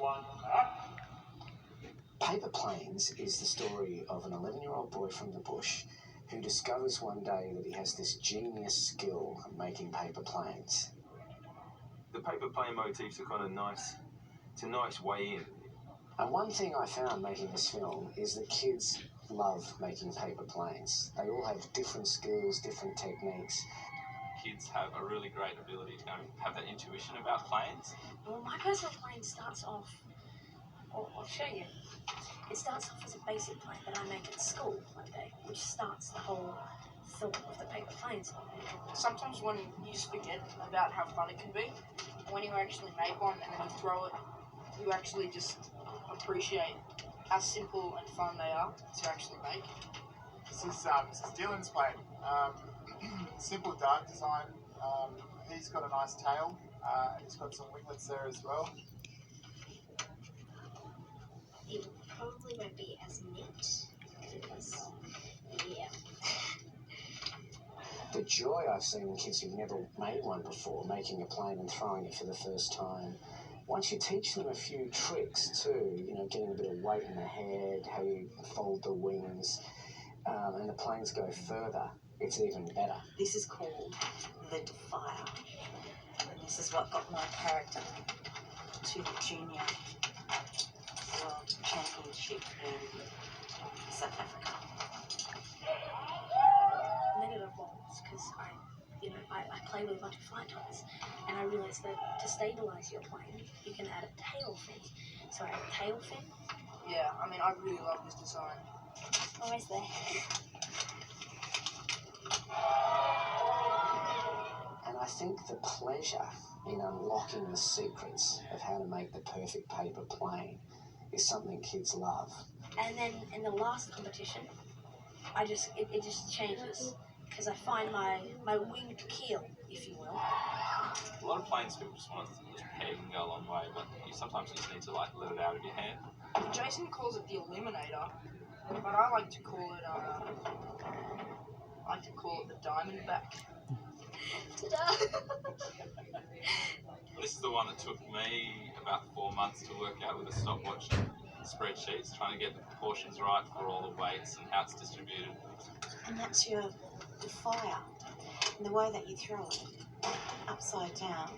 one, up. Paper Planes is the story of an 11-year-old boy from the bush who discovers one day that he has this genius skill of making paper planes. The paper plane motifs are kind of nice. It's a nice way in. And one thing I found making this film is that kids love making paper planes. They all have different skills, different techniques. Kids have a really great ability to have that intuition about planes. Well, my personal plane starts off, I'll show you. It starts off as a basic plane that I make at school one day, which starts the whole thought of the paper planes. Sometimes when you just forget about how fun it can be, when you actually make one and then you throw it, you actually just appreciate how simple and fun they are to actually make. This is Dylan's plane. Simple dart design. He's got a nice tail. He's got some winglets there as well. It probably won't be as neat because, yeah. The joy I've seen in kids who've never made one before, making a plane and throwing it for the first time. Once you teach them a few tricks too, getting a bit of weight in the head, how you fold the wings, and the planes go further, it's even better. This is called the Defier. And this is what got my character to the Junior World Championship in South Africa. And then it evolves because I play with a bunch of flight toys, and I realised that to stabilise your plane, you can add a tail fin. So I add a tail fin. Yeah, I really love this design. Oh, is there? And I think the pleasure in unlocking the secrets of how to make the perfect paper plane is something kids love. And then in the last competition, it just changes because I find my winged keel, if you will. A lot of planes people just want to peg and go a long way, but sometimes you just need to let it out of your hand. Jason calls it the Eliminator, but I like to call it the Diamondback. Ta-da! This is the one that took me about 4 months to work out with a stopwatch spreadsheets, trying to get the proportions right for all the weights and how it's distributed. And that's your Defier. And the way that you throw it, upside down,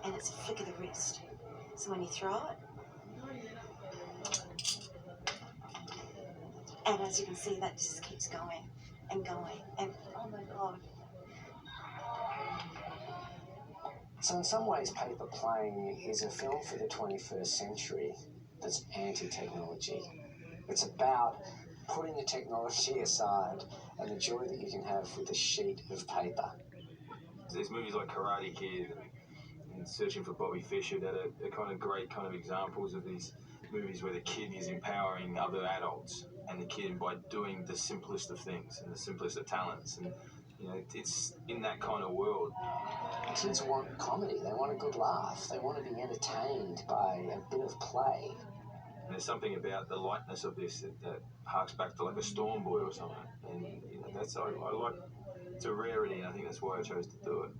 and it's a flick of the wrist. So when you throw it, and as you can see, that just keeps going and going, and oh my God. So in some ways, Paper Plane is a film for the 21st century that's anti-technology. It's about putting the technology aside and the joy that you can have with a sheet of paper. There's movies like Karate Kid and Searching for Bobby Fischer that are kind of great kind of examples of these movies where the kid is empowering other adults, and the kid by doing the simplest of things and the simplest of talents, and it's in that kind of world. Kids want comedy, they want a good laugh, they want to be entertained by a bit of play. And there's something about the lightness of this that harks back to like a Storm Boy or something, and I like, it's a rarity, and I think that's why I chose to do it.